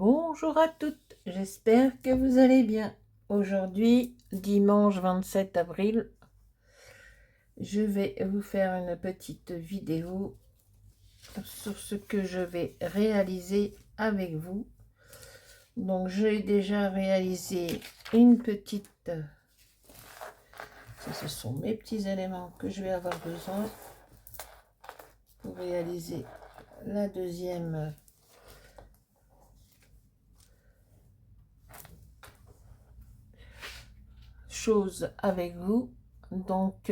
Bonjour à toutes, j'espère que vous allez bien. Aujourd'hui, dimanche 27 avril, je vais vous faire une petite vidéo sur ce que je vais réaliser avec vous. Donc, j'ai déjà réalisé une petite... Ça, ce sont mes petits éléments que je vais avoir besoin pour réaliser la deuxième chose avec vous. Donc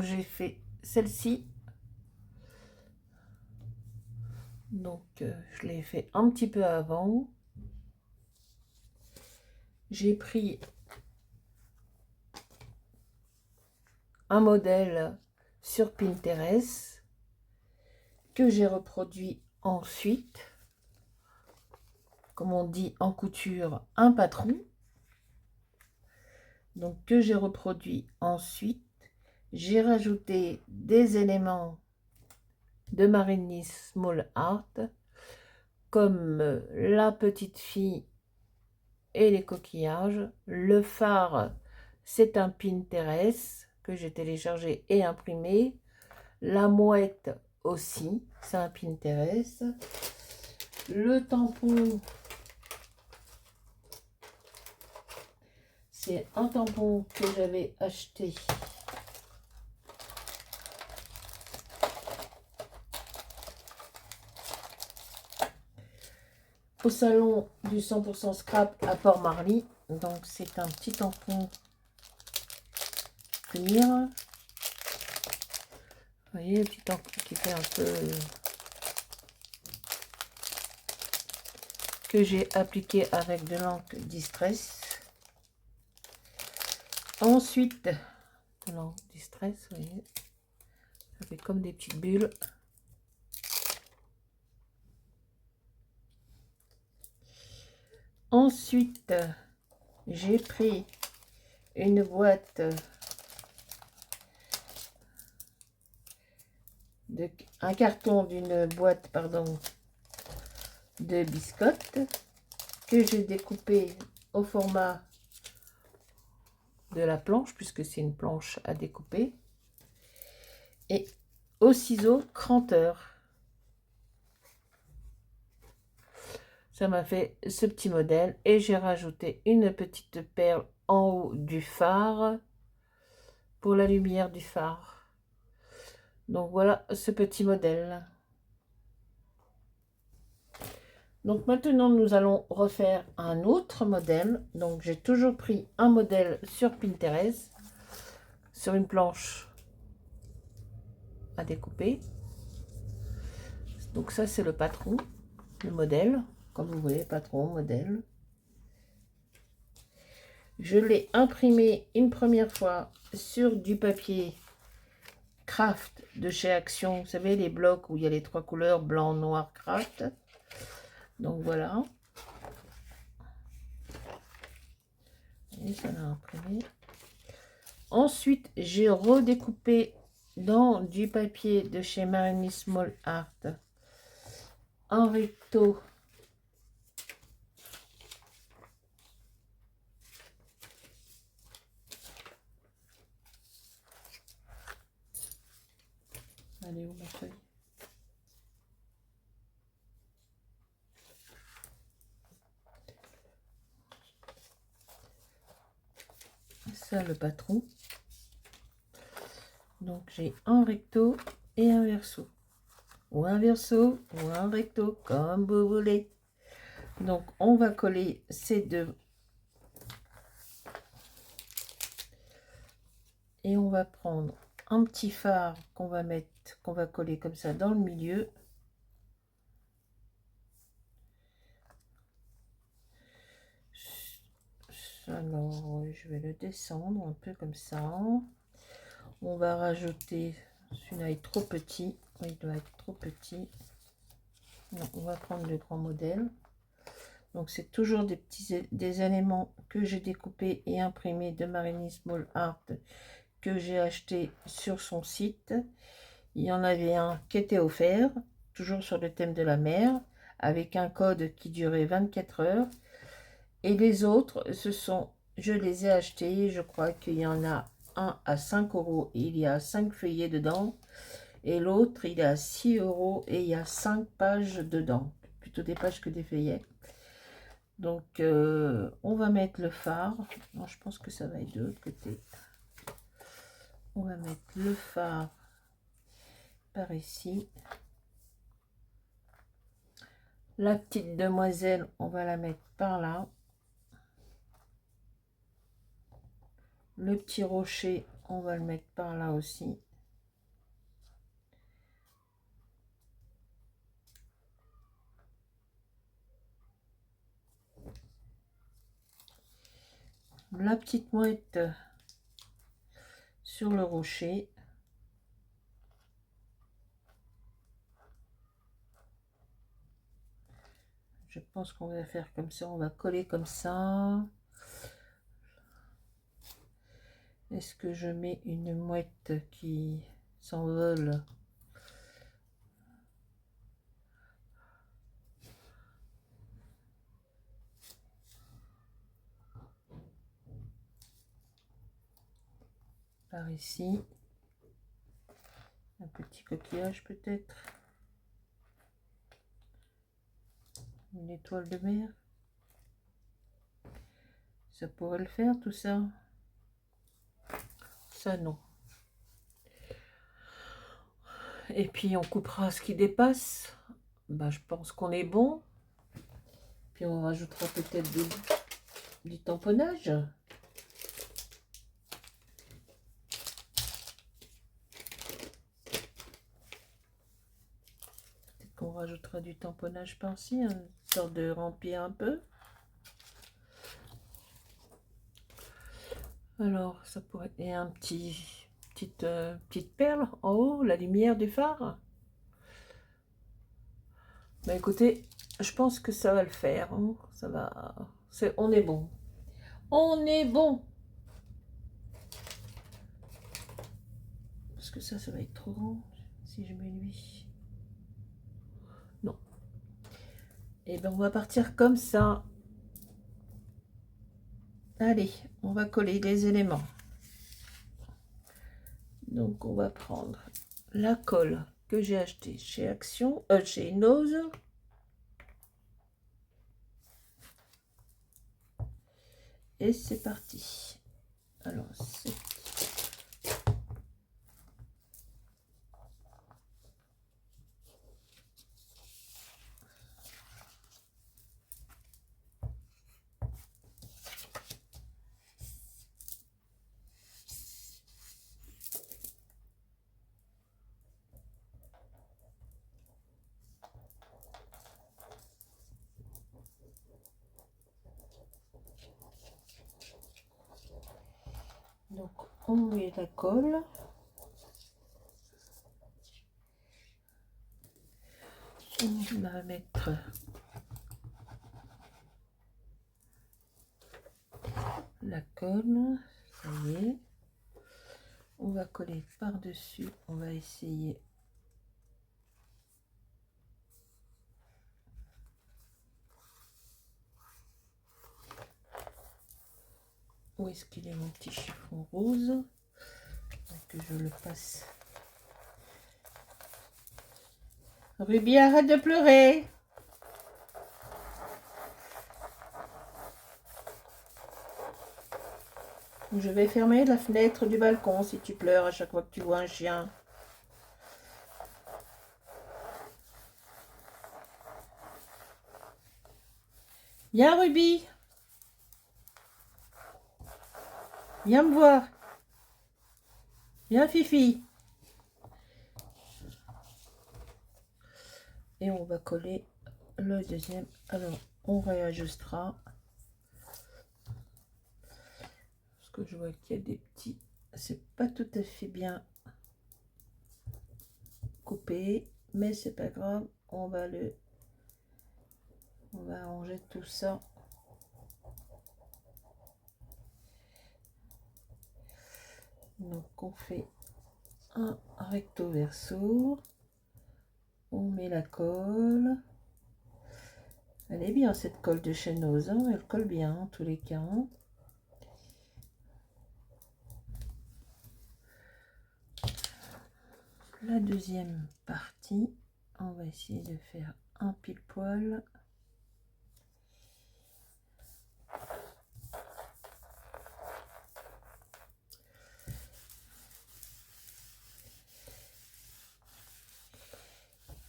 j'ai fait celle-ci. Donc je l'ai fait un petit peu avant. J'ai pris un modèle sur Pinterest que j'ai reproduit ensuite, comme on dit en couture, un patron. Donc que j'ai reproduit ensuite. J'ai rajouté des éléments de Marigny Small Art, comme la petite fille et les coquillages. Le phare, c'est un Pinterest que j'ai téléchargé et imprimé. La mouette aussi, c'est un Pinterest. Le tampon, c'est un tampon que j'avais acheté au salon du 100% scrap à Port-Marly. Donc c'est un petit tampon cuir. Vous voyez, le petit tampon qui fait un peu... que j'ai appliqué avec de l'encre Distress. Ensuite, de l'encre Distress, vous voyez, ça fait comme des petites bulles. Ensuite, j'ai pris une boîte un carton d'une boîte, pardon, de biscottes que j'ai découpé au format de la planche, puisque c'est une planche à découper, et au ciseau cranteur. Ça m'a fait ce petit modèle et j'ai rajouté une petite perle en haut du phare pour la lumière du phare. Donc voilà ce petit modèle. Donc maintenant nous allons refaire un autre modèle. Donc j'ai toujours pris un modèle sur Pinterest, sur une planche à découper. Donc ça c'est le patron, le modèle, comme vous voyez, patron, modèle. Je l'ai imprimé une première fois sur du papier craft de chez Action. Vous savez, les blocs où il y a les trois couleurs, blanc, noir, craft. Donc voilà. Et ça l'a imprimé. Ensuite, j'ai redécoupé dans du papier de chez Marigny Small Art en recto. Allez, où ma feuille? Ça, le patron. Donc, j'ai un recto et un verso. Ou un verso, ou un recto, comme vous voulez. Donc, on va coller ces deux. Et on va prendre un petit phare qu'on va mettre, qu'on va coller comme ça dans le milieu. Alors, je vais le descendre un peu comme ça. On va rajouter, celui-là est trop petit, il doit être trop petit. Non, on va prendre le grand modèle. Donc c'est toujours des éléments que j'ai découpés et imprimés de Marigny Small Art que j'ai acheté sur son site. Il y en avait un qui était offert, toujours sur le thème de la mer, avec un code qui durait 24 heures. Et les autres, je les ai achetés. Je crois qu'il y en a un à 5 euros. Il y a 5 feuillets dedans. Et l'autre, il est à 6 euros et il y a 5 pages dedans. Plutôt des pages que des feuillets. Donc, on va mettre le phare. Non, je pense que ça va être de l'autre côté. On va mettre le phare par ici. La petite demoiselle, on va la mettre par là. Le petit rocher, on va le mettre par là aussi. La petite mouette sur le rocher. Je pense qu'on va faire comme ça, on va coller comme ça. Est-ce que je mets une mouette qui s'envole? Par ici. Un petit coquillage peut-être. Une étoile de mer. Ça pourrait le faire tout ça. Ça non. Et puis on coupera ce qui dépasse. Bah, je pense qu'on est bon. Puis on rajoutera peut-être du tamponnage. Peut-être qu'on rajoutera du tamponnage par-ci, une sorte de remplir un peu. Alors, ça pourrait... Et un petite perle en haut, la lumière du phare. Bah écoutez, je pense que ça va le faire. Hein. Ça va... on est bon. On est bon. Parce que ça va être trop grand si je mets lui. Non. Et ben on va partir comme ça. Allez, on va coller les éléments. Donc on va prendre la colle que j'ai achetée chez Action, chez Nose. Et c'est parti. Alors c'est... Donc on met la colle. On va mettre la colle. Ça y est. On va coller par-dessus. On va essayer. Où est-ce qu'il est mon petit chiffon rose? Que je le passe. Ruby, arrête de pleurer. Je vais fermer la fenêtre du balcon si tu pleures à chaque fois que tu vois un chien. Viens Ruby. Viens me voir. Viens Fifi. Et on va coller le deuxième. Alors, on réajustera. Parce que je vois qu'il y a des petits... C'est pas tout à fait bien coupé. Mais c'est pas grave. On va arranger tout ça. Donc, on fait un recto verso. On met la colle. Elle est bien cette colle de chez Nose, hein, elle colle bien en tous les cas. Hein. La deuxième partie, on va essayer de faire un pile poil.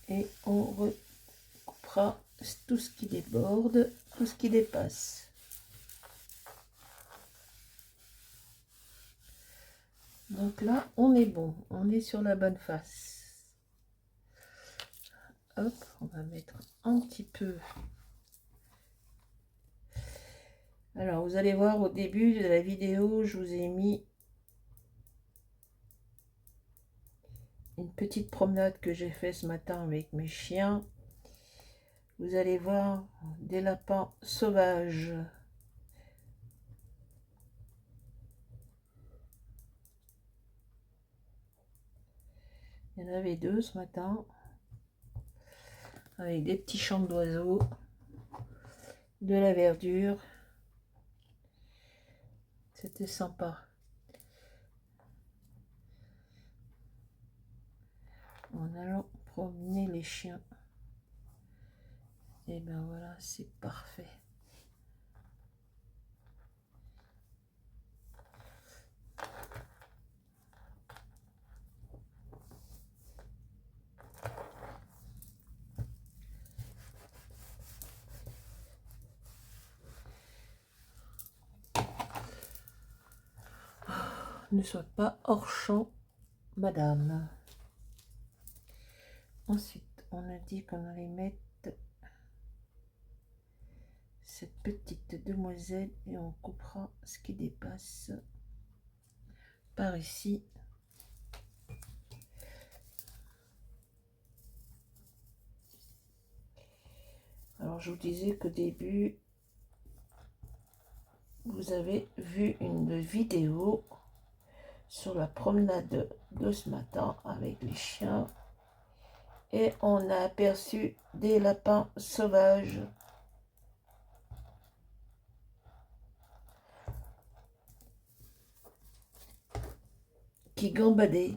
Et on recoupera tout ce qui déborde, tout ce qui dépasse. Donc là, on est bon, on est sur la bonne face. Hop, on va mettre un petit peu. Alors, vous allez voir au début de la vidéo, je vous ai mis une petite promenade que j'ai fait ce matin avec mes chiens. Vous allez voir des lapins sauvages. Il y en avait deux ce matin, avec des petits chants d'oiseaux, de la verdure. C'était sympa. En allant promener les chiens. Et ben voilà, c'est parfait. Ne sois pas hors champ, madame. Ensuite, on a dit qu'on allait mettre cette petite demoiselle et on coupera ce qui dépasse par ici. Alors, je vous disais qu'au début, vous avez vu une vidéo sur la promenade de ce matin avec les chiens et on a aperçu des lapins sauvages qui gambadaient.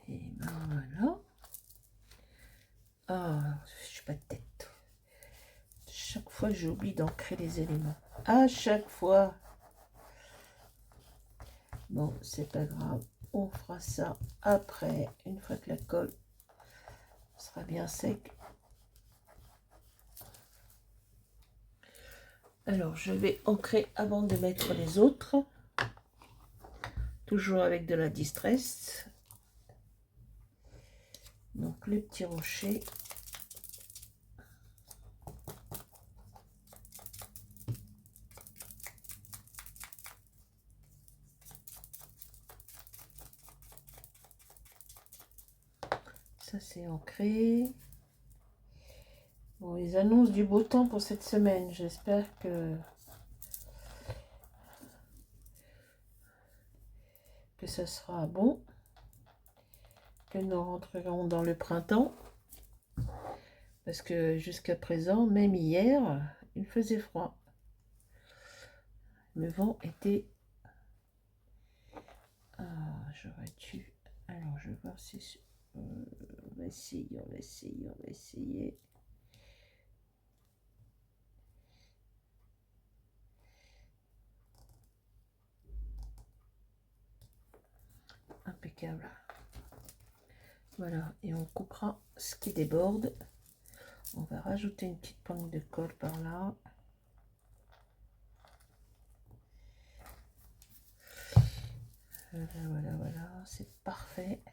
Et ben voilà. Ah, je suis pas de tête. Chaque fois, j'oublie d'ancrer les éléments. À chaque fois. Bon, c'est pas grave. On fera ça après, une fois que la colle sera bien sec. Alors, je vais ancrer avant de mettre les autres. Toujours avec de la distress. Donc, les petits rochers. Ça, c'est ancré. Bon, ils annoncent du beau temps pour cette semaine. J'espère que ça sera bon. Que nous rentrerons dans le printemps. Parce que jusqu'à présent, même hier, il faisait froid. Le vent était... Ah, j'aurais dû... Alors, je vais voir si... on va essayer, on va essayer, on va essayer. Impeccable. Voilà, et on coupera ce qui déborde. On va rajouter une petite pointe de colle par là. Voilà, voilà, voilà, c'est parfait.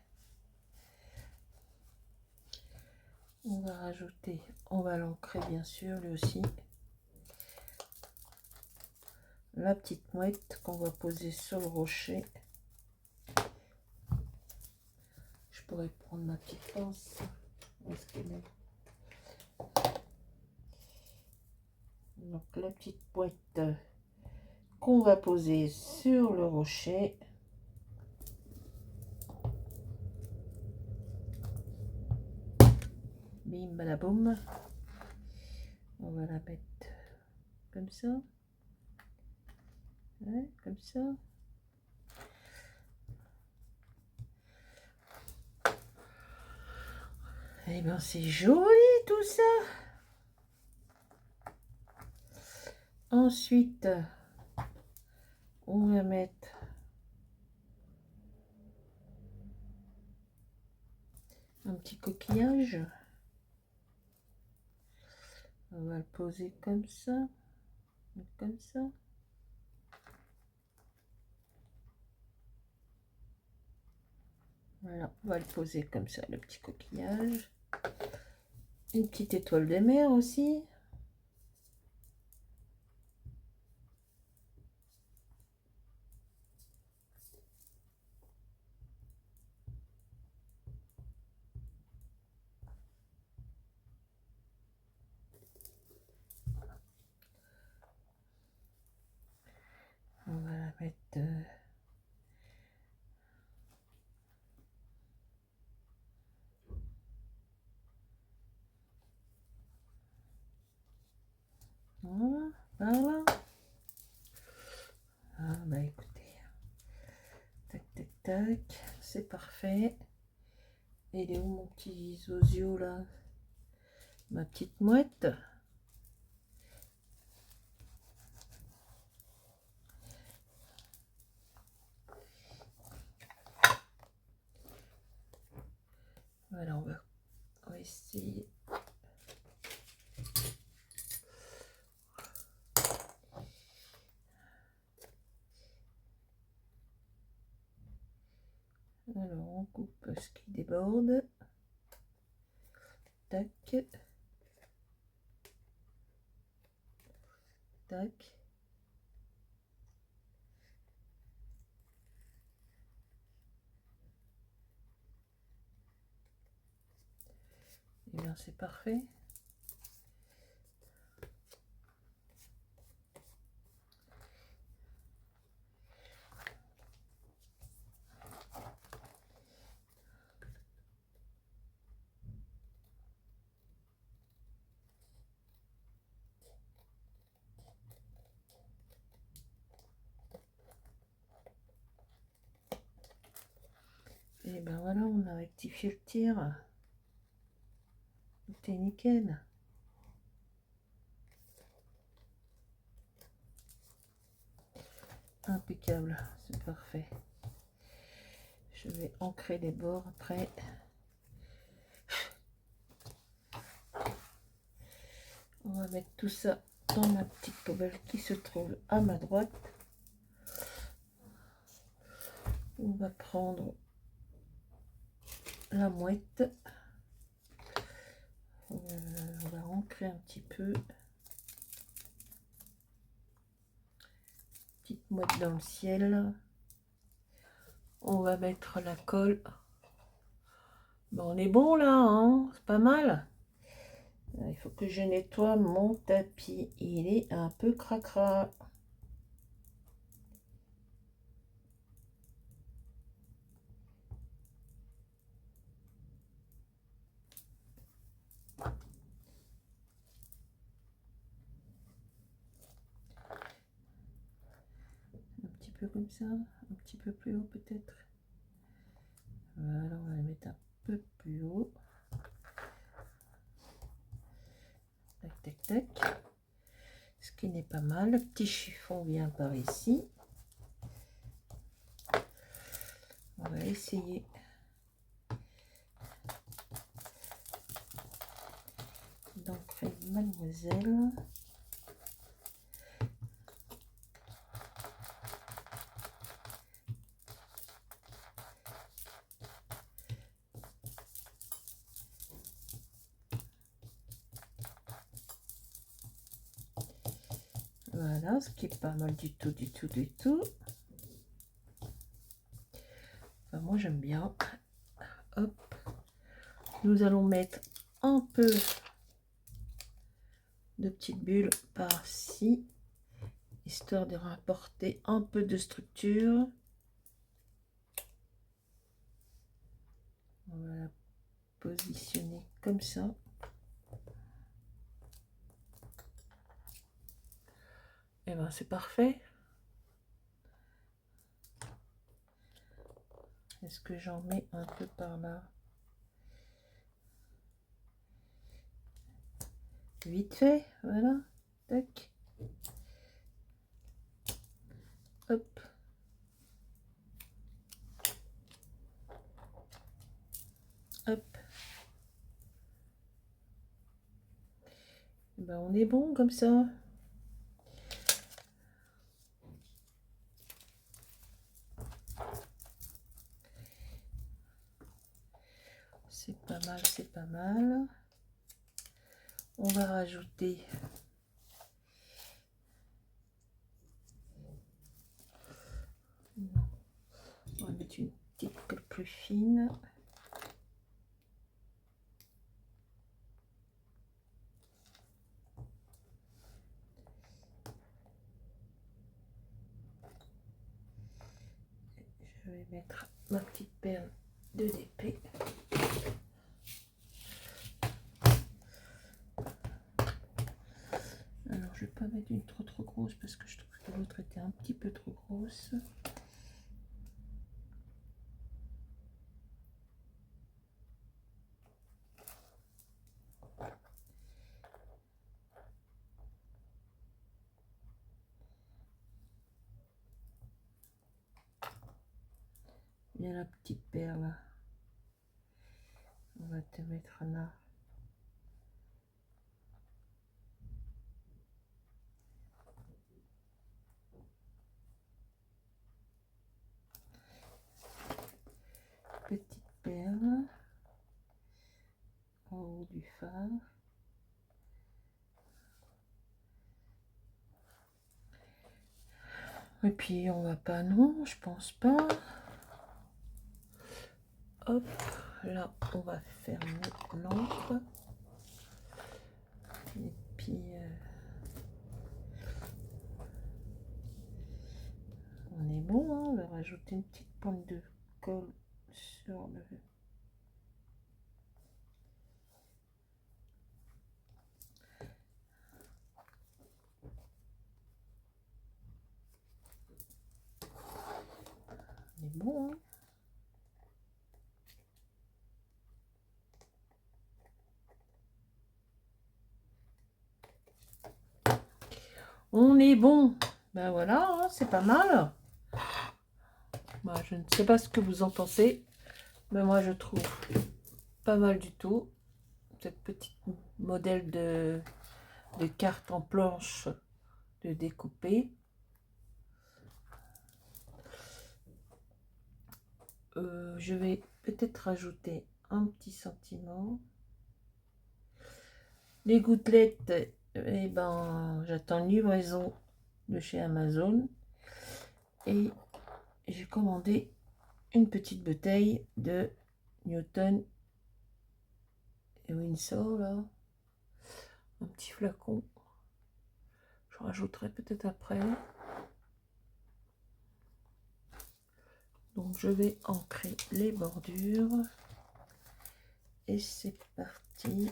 On va rajouter, on va l'ancrer bien sûr, lui aussi. La petite mouette qu'on va poser sur le rocher. Je pourrais prendre ma petite pince. Où est-ce qu'elle est? Donc la petite mouette qu'on va poser sur le rocher. Bim balaboum. On va la mettre comme ça. Ouais, comme ça. Eh bien, c'est joli tout ça. Ensuite, on va mettre un petit coquillage. On va le poser comme ça. Comme ça. Voilà, on va le poser comme ça, le petit coquillage. Une petite étoile de mer aussi. On va la mettre voilà, voilà. Ah bah écoutez, tac tac tac, c'est parfait. Et il est où mon petit zozio là, ma petite mouette? Voilà, on va essayer. Alors on coupe ce qui déborde. Tac. Tac. Et bien c'est parfait. Et ben voilà, on a rectifié le tir. Tout est nickel. Impeccable, c'est parfait. Je vais ancrer les bords après. On va mettre tout ça dans ma petite poubelle qui se trouve à ma droite. On va prendre la mouette. On va ancrer un petit peu. Petite mouette dans le ciel. On va mettre la colle. Bon, on est bon là, hein, c'est pas mal. Il faut que je nettoie mon tapis. Il est un peu cracra. Un petit peu comme ça, un petit peu plus haut peut-être. Voilà, on va la mettre un peu plus haut. Tac, tac, tac. Ce qui n'est pas mal. Le petit chiffon vient par ici. On va essayer d'ancrer mademoiselle. Voilà, ce qui est pas mal du tout, du tout, du tout. Enfin, moi j'aime bien. Hop. Nous allons mettre un peu de petites bulles par-ci histoire de rapporter un peu de structure. On va la positionner comme ça. Et ben c'est parfait. Est-ce que j'en mets un peu par là? Vite fait, voilà. Tac. Hop. Hop. Et ben on est bon comme ça. C'est pas mal, c'est pas mal. On va rajouter on va mettre une petite colle plus fine. Je vais mettre ma petite perle de DP. Alors je vais pas mettre une trop grosse parce que je trouve que l'autre était un petit peu trop grosse. Il y a la petite perle. On va te mettre là. Petite perle en haut du phare. Et puis on va pas, non, je pense pas. Hop, là on va fermer l'encre. Et puis on est bon, hein, on va rajouter une petite pointe de colle sur le... On est bon, hein. On est bon. Ben voilà, hein, c'est pas mal. Moi, je ne sais pas ce que vous en pensez, mais moi je trouve pas mal du tout. Cette petite modèle de carte en planche de découper. Je vais peut-être rajouter un petit sentiment. Les gouttelettes, eh ben, j'attends une livraison de chez Amazon. Et j'ai commandé une petite bouteille de Newton et Windsor, là. Un petit flacon. Je rajouterai peut-être après. Donc je vais ancrer les bordures. Et c'est parti.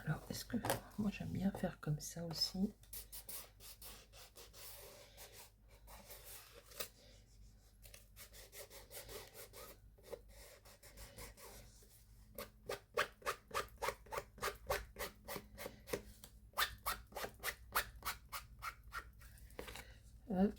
Alors, est-ce que moi j'aime bien faire comme ça aussi? Hop.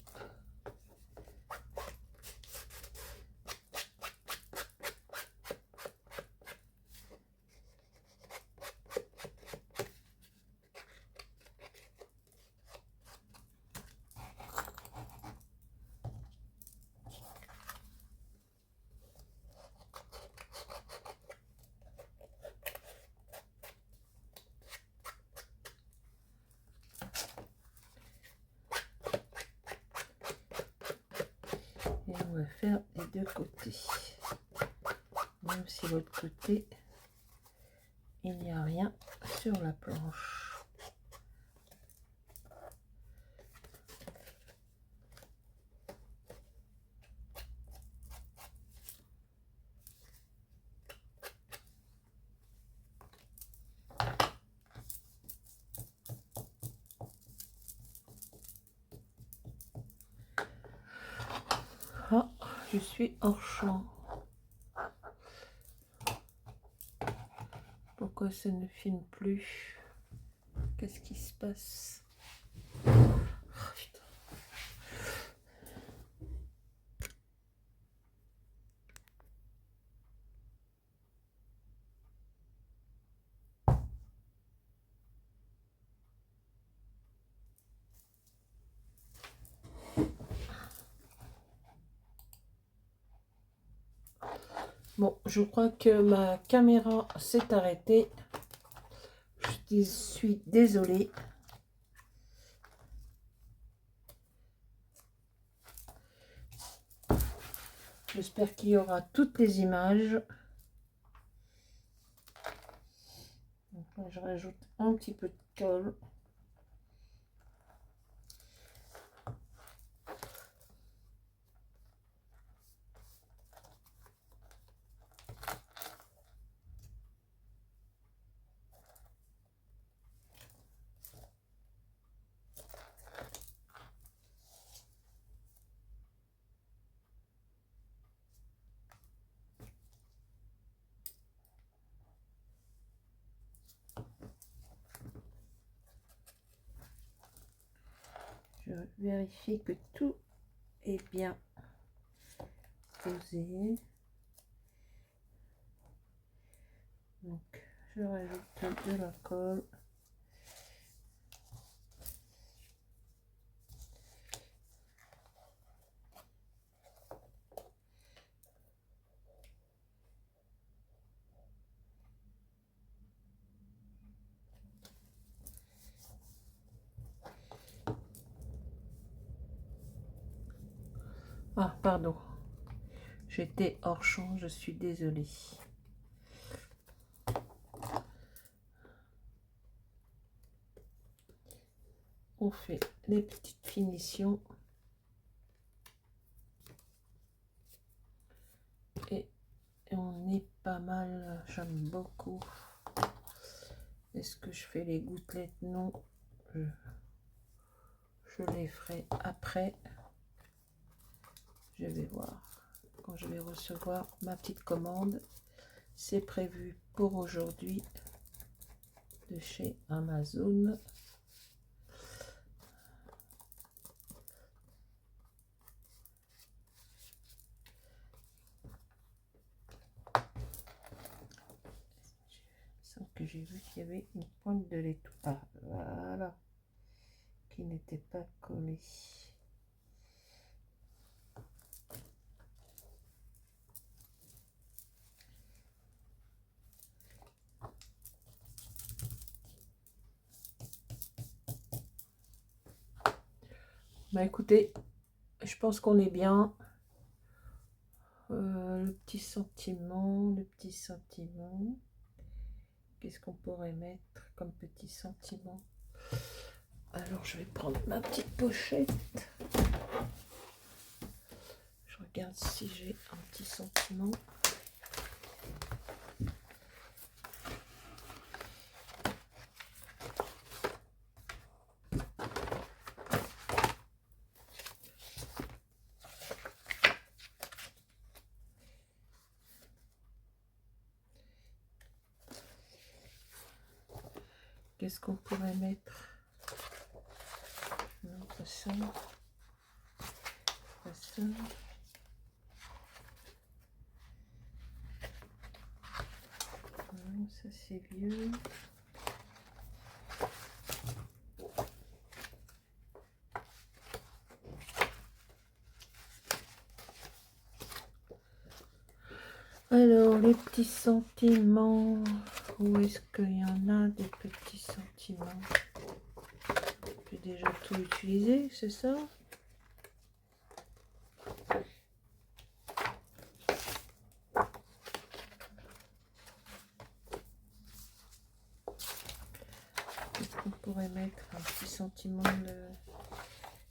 va faire les deux côtés. Même si l'autre côté, il n'y a rien sur la planche. Ah, je suis hors champ. Pourquoi ça ne filme plus? Qu'est-ce qui se passe? Oh, putain. Bon, je crois que ma caméra s'est arrêtée. Je suis désolée. J'espère qu'il y aura toutes les images. Donc là, je rajoute un petit peu de colle. Je vérifie que tout est bien posé. Donc, je rajoute de la colle. Ah, pardon. J'étais hors champ, je suis désolée. On fait les petites finitions. Et on est pas mal, j'aime beaucoup. Est-ce que je fais les gouttelettes? Non. Je les ferai après. Je vais voir quand je vais recevoir ma petite commande. C'est prévu pour aujourd'hui de chez Amazon. Sans que j'ai vu qu'il y avait une pointe de lait. Ah, voilà, qui n'était pas collée. Bah écoutez, je pense qu'on est bien. Le petit sentiment, le petit sentiment. Qu'est-ce qu'on pourrait mettre comme petit sentiment? Alors je vais prendre ma petite pochette. Je regarde si j'ai un petit sentiment. Qu'est-ce qu'on pourrait mettre? Non, pas ça. Pas ça. Non, ça c'est vieux. Alors, les petits sentiments. Où est-ce qu'il y en a des petits sentiments? J'ai déjà tout utilisé, c'est ça? pourrais mettre un petit sentiment de...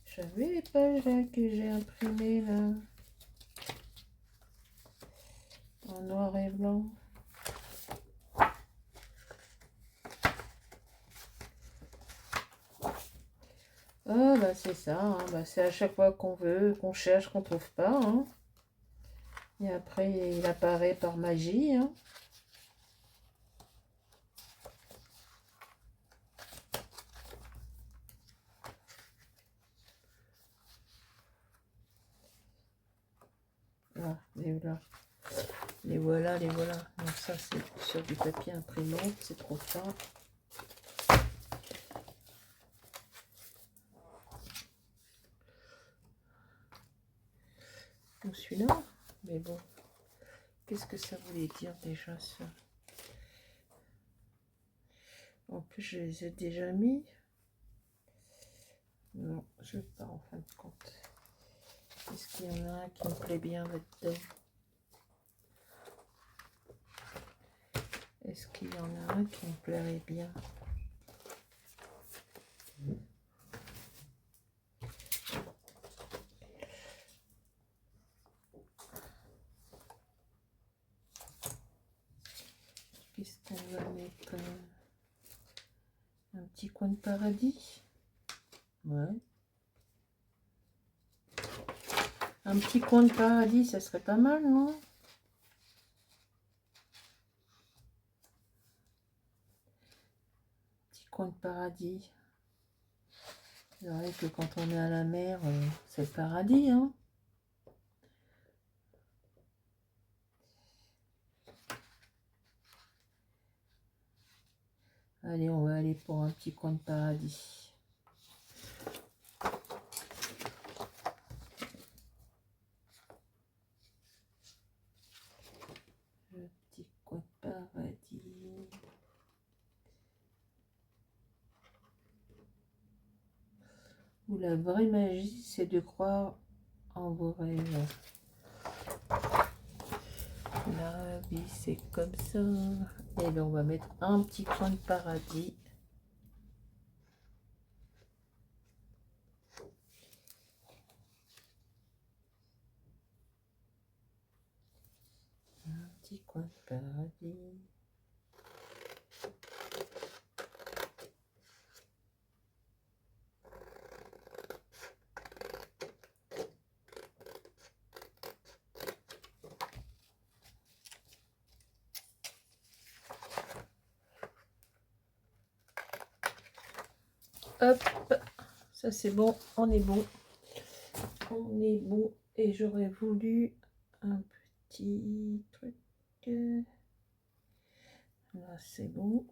J'avais les pages là que j'ai imprimées là. En noir et blanc. Ah bah c'est ça, hein. Bah, c'est à chaque fois qu'on veut, qu'on cherche, qu'on trouve pas. Hein. Et après il apparaît par magie. Hein. Ah, les voilà. Les voilà, les voilà. Donc ça c'est sur du papier imprimé, c'est trop fin. Donc celui-là, mais bon, qu'est-ce que ça voulait dire déjà ça? En plus je les ai déjà mis. Non, je veux pas en fin de compte. Est-ce qu'il y en a un qui me plaît bien là-dedans? Est-ce qu'il y en a un qui me plairait bien? Qu'est-ce qu'on va mettre? Un petit coin de paradis? Ouais. Un petit coin de paradis, ça serait pas mal, non? Petit coin de paradis. C'est vrai que quand on est à la mer, c'est le paradis, hein? Allez, on va aller pour un petit coin de paradis. Le petit coin de paradis. Où la vraie magie, c'est de croire en vos rêves. La vie, c'est comme ça. Et là, on va mettre un petit coin de paradis. Un petit coin de paradis. Hop, ça c'est bon, on est bon. On est bon. Et j'aurais voulu un petit truc. Là c'est bon.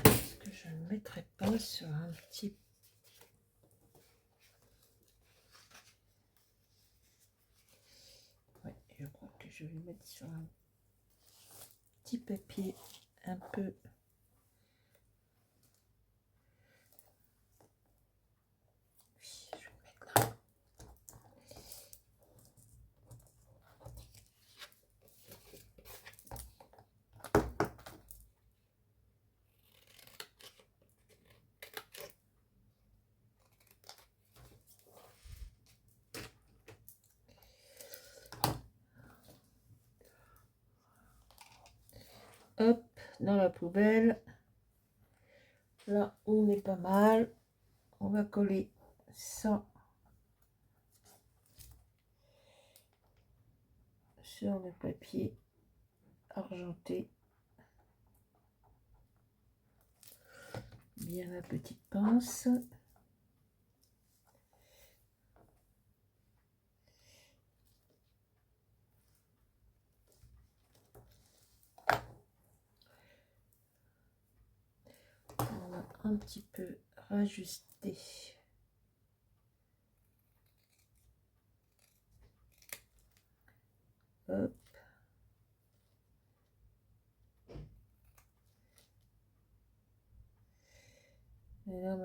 Est-ce que je ne mettrai pas sur un petit... Ouais, je crois que je vais le mettre sur un petit papier un peu... Oui, je vais le mettre là. Hop, dans la poubelle. Là, on est pas mal. On va coller ça sur le papier argenté. Bien la petite pince. On va un petit peu rajuster. Hop.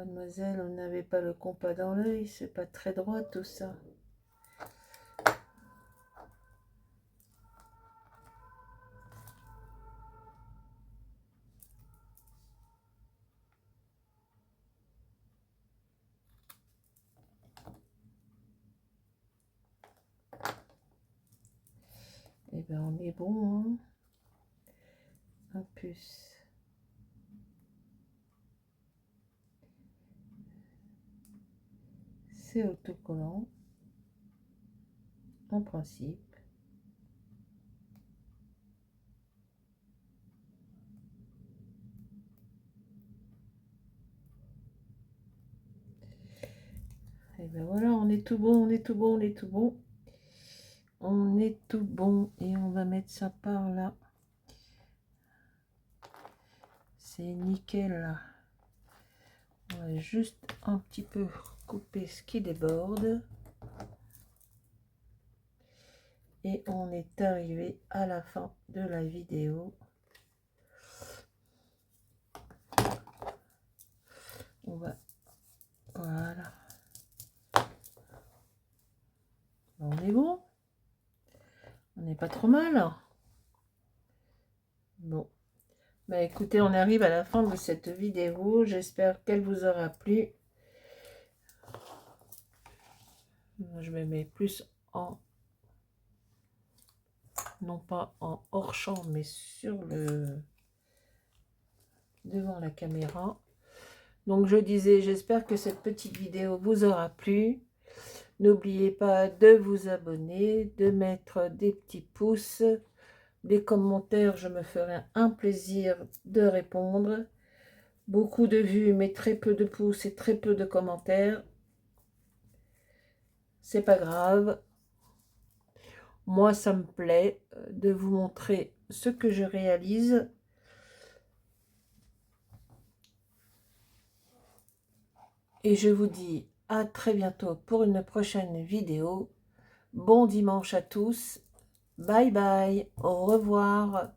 mademoiselle, on n'avait pas le compas dans l'œil, c'est pas très droit tout ça. Eh bien, on est bon, hein. Un puce. C'est autocollant, en principe. Et ben voilà, on est tout bon, on est tout bon, on est tout bon. On est tout bon et on va mettre ça par là. C'est nickel là. On va juste un petit peu couper ce qui déborde. Et on est arrivé à la fin de la vidéo. On va... Voilà. On est bon. On n'est pas trop mal. Bon. Bah écoutez, on arrive à la fin de cette vidéo. J'espère qu'elle vous aura plu. Je me mets plus en... non pas en hors champ, mais sur le... devant la caméra. Donc je disais, j'espère que cette petite vidéo vous aura plu. N'oubliez pas de vous abonner, de mettre des petits pouces, des commentaires, je me ferai un plaisir de répondre. Beaucoup de vues, mais très peu de pouces et très peu de commentaires. C'est pas grave. Moi, ça me plaît de vous montrer ce que je réalise. Et je vous dis à très bientôt pour une prochaine vidéo. Bon dimanche à tous. Bye bye. Au revoir.